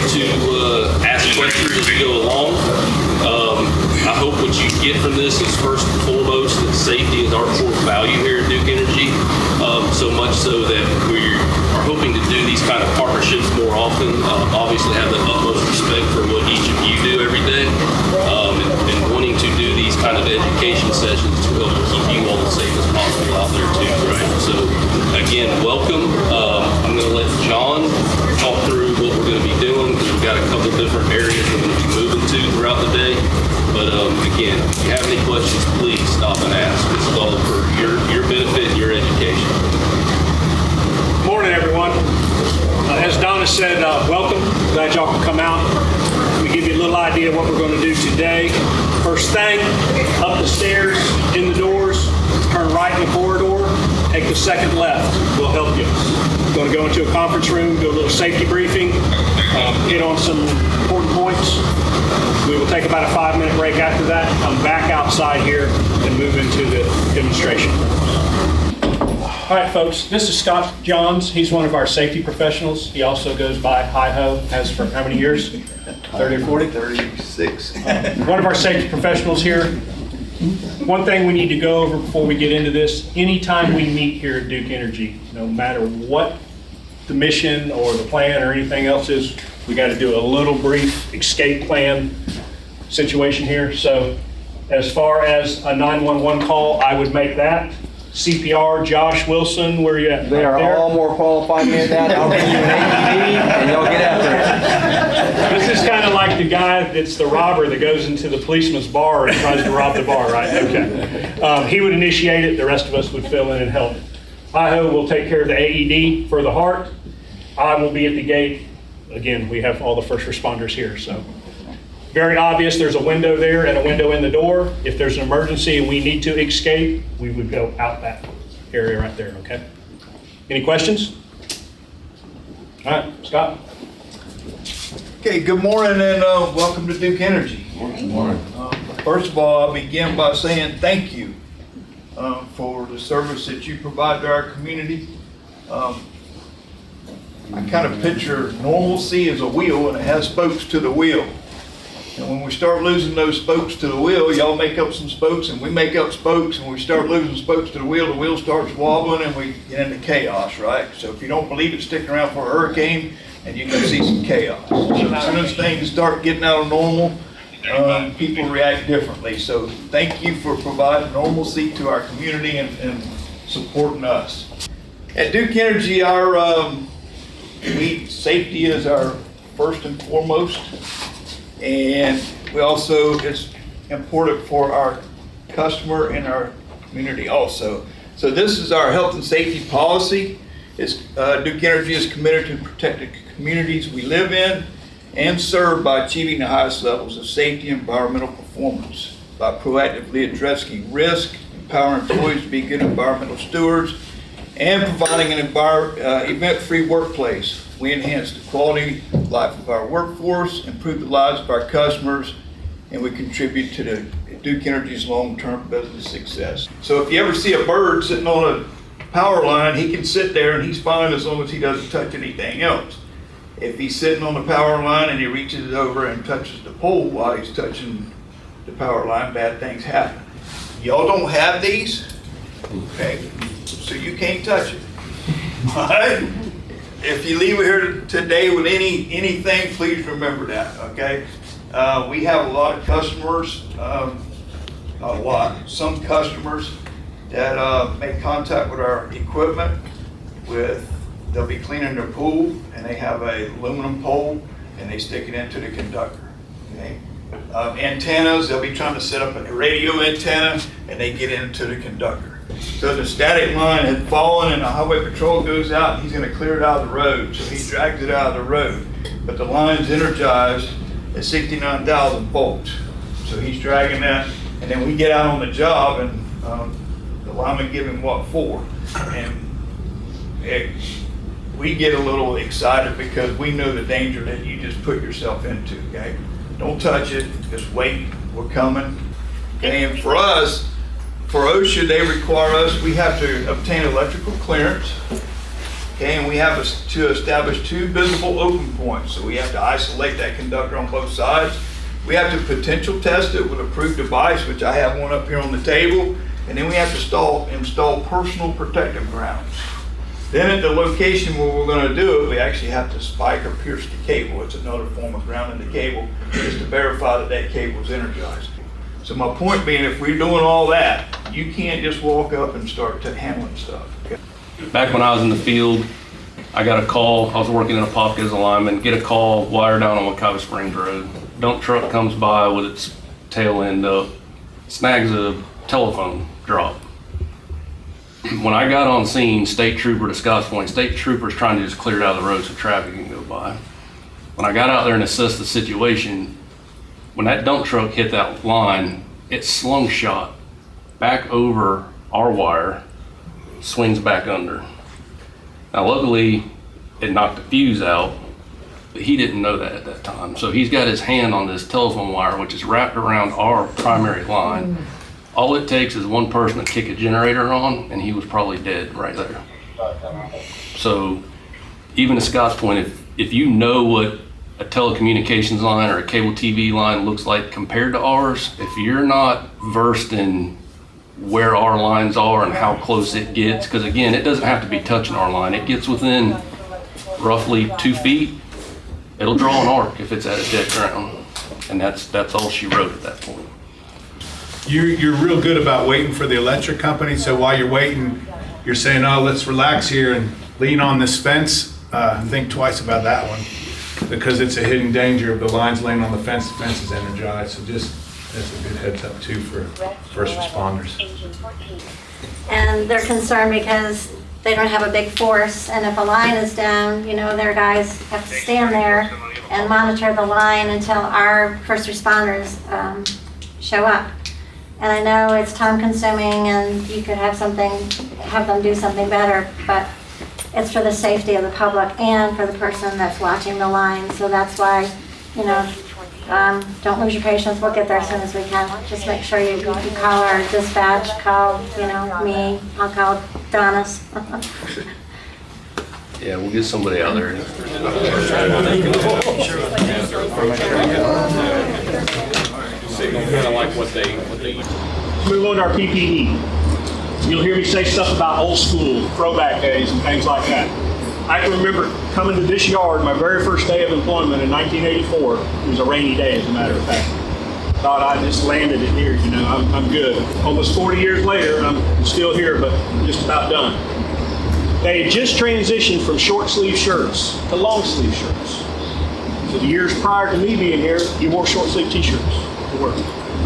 to ask questions as we go along. I hope what you get from this is first and foremost that safety is our core value here at Duke Energy. So much so that we are hoping to do these kind of partnerships more often. Obviously have the utmost respect for what each of you do every day, and wanting to do these kind of education sessions to help keep you all as safe as possible out there too, right? So again, welcome. I'm going to let John talk through what we're going to be doing, because we've got a couple different areas we're going to be moving to throughout the day. But again, if you have any questions, please stop and ask. This is all for your benefit and your education. Morning, everyone. As Donna said, welcome. Glad y'all can come out. Let me give you a little idea of what we're going to do today. First thing, up the stairs, in the doors, turn right in the corridor, take the second left. We'll help you. We're going to go into a conference room, do a little safety briefing, hit on some important points. We will take about a 5-minute break after that, come back outside here, and move into the demonstration. All right, folks, this is Scott Johns. He's one of our safety professionals. He also goes by Hi-Ho, has for how many years? 30 or 40? 36. One of our safety professionals here. One thing we need to go over before we get into this, anytime we meet here at Duke Energy, no matter what the mission or the plan or anything else is, we got to do a little brief escape plan situation here. So as far as a 911 call, I would make that. CPR, Josh Wilson, where are you at? They are there? all more qualified than that. I'll bring you an AED and y'all get out there. This is kind of like the guy that's the robber that goes into the policeman's bar and tries to rob the bar, right? Okay. He would initiate it. The rest of us would fill in and help. Hi-Ho will take care of the AED for the heart. I will be at the gate. Again, we have all the first responders here, so. Very obvious, there's a window there and a window in the door. If there's an emergency and we need to escape, we would go out that area right there, okay? Any questions? All right, Scott. Okay, good morning and welcome to Duke Energy. Good morning. First of all, I'll begin by saying thank you for the service that you provide to our community. I kind of picture normalcy as a wheel and it has spokes to the wheel. And when we start losing those spokes to the wheel, y'all make up some spokes and we make up spokes, and we start losing spokes to the wheel starts wobbling and we get into chaos, right? So if you don't believe it, stick around for a hurricane and you can see some chaos. So as soon as things start getting out of normal, people react differently. So thank you for providing normalcy to our community and supporting us. At Duke Energy, safety is our first and foremost. And we also, it's important for our customer and our community also. So this is our health and safety policy. Duke Energy is committed to protect the communities we live in and serve by achieving the highest levels of safety and environmental performance, by proactively addressing risk, empowering employees to be good environmental stewards, and providing an event-free workplace. We enhance the quality of life of our workforce, improve the lives of our customers, and we contribute to the Duke Energy's long-term business success. So if you ever see a bird sitting on a power line, he can sit there and he's fine as long as he doesn't touch anything else. If he's sitting on the power line and he reaches over and touches the pole while he's touching the power line, bad things happen. Y'all don't have these, okay? So you can't touch it, all right? If you leave here today with anything, please remember that, okay? We have a lot of customers, some customers that make contact with our equipment they'll be cleaning their pool and they have a aluminum pole and they stick it into the conductor, okay? Antennas, they'll be trying to set up a radio antenna and they get into the conductor. So the static line had fallen and the highway patrol goes out and he's going to clear it out of the road. So he drags it out of the road. But the line's energized at 69,000 volts. So he's dragging that, and then we get out on the job and the lineman give him what for. And we get a little excited because we know the danger that you just put yourself into, okay? Don't touch it, just wait, we're coming. Okay, and for us, for OSHA, they require us, we have to obtain electrical clearance. Okay, and we have to establish 2 visible open points. So we have to isolate that conductor on both sides. We have to potential test it with a approved device, which I have one up here on the table. And then we have to install personal protective grounds. Then at the location where we're going to do it, we actually have to spike or pierce the cable. It's another form of grounding the cable, just to verify that that cable is energized. So my point being, if we're doing all that, you can't just walk up and start handling stuff. Okay? Back when I was in the field, I got a call. I was working in a pop as a lineman. Get a call, wire down on Wekiwa Springs Road. Dump truck comes by with its tail end up, snags a telephone drop. When I got on scene, state trooper to Scotts Point, state trooper's trying to just clear it out of the road so traffic can go by. When I got out there and assessed the situation, when that dump truck hit that line, it slungshot back over our wire, swings back under. Now luckily, it knocked the fuse out, but he didn't know that at that time. So he's got his hand on this telephone wire, which is wrapped around our primary line. All it takes is one person to kick a generator on, and he was probably dead right there. So even at Scotts Point, if you know what a telecommunications line or a cable TV line looks like compared to ours, if you're not versed in where our lines are and how close it gets, because again, it doesn't have to be touching our line. It gets within roughly 2 feet. It'll draw an arc if it's at a dead ground. And that's all she wrote at that point. You're real good about waiting for the electric company, so while you're waiting, you're saying, oh, let's relax here and lean on this fence. Think twice about that one, because it's a hidden danger of the lines laying on the fence is energized. So just, that's a good heads up too for first responders. And they're concerned because they don't have a big force, and if a line is down, you know, their guys have to stand there and monitor the line until our first responders show up. And I know it's time consuming and you could have them do something better, but it's for the safety of the public and for the person that's watching the line. So that's why, you know, don't lose your patience. We'll get there as soon as we can. Just make sure you call our dispatch, call, you know, me, I'll call Donis. Yeah, we'll get somebody out there. Kind of like what they Move on to our PPE. You'll hear me say stuff about old school, throwback days and things like that. I can remember coming to this yard, my very first day of employment in 1984. It was a rainy day, as a matter of fact. Thought I just landed it here, you know, I'm good. Almost 40 years later, I'm still here, but just about done. They had just transitioned from short sleeve shirts to long sleeve shirts. So the years prior to me being here, you wore short sleeve t-shirts to work.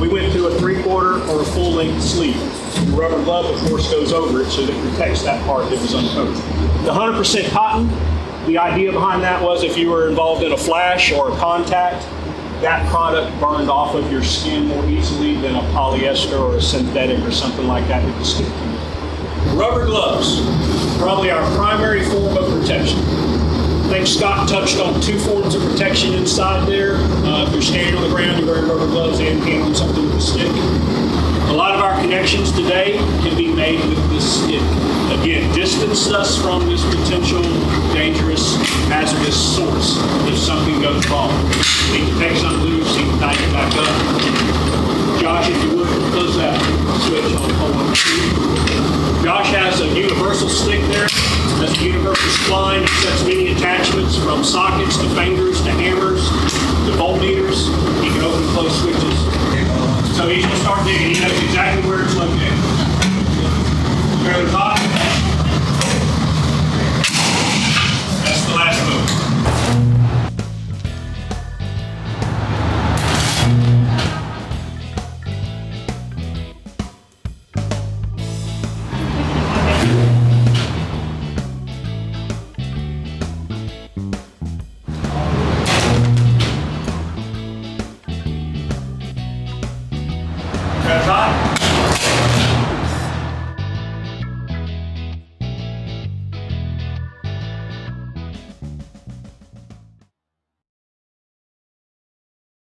We went to a 3/4 or a full length sleeve. The rubber glove, of course, goes over it so that it protects that part that was uncovered. The 100% cotton, the idea behind that was if you were involved in a flash or a contact, that product burned off of your skin more easily than a polyester or a synthetic or something like that that could stick to you. Rubber gloves, probably our primary form of protection. I think Scott touched on 2 forms of protection inside there. If you're standing on the ground, you're wearing rubber gloves and handling something with a stick. A lot of our connections today can be made with this stick. Again, distance us from this potential dangerous, hazardous source if something goes wrong. Need to take something loose, need to tighten it back up. Josh, if you would, close that switch on pole 2. Josh has a universal stick there. That's a universal spline. It sets many attachments from sockets to fingers to hammers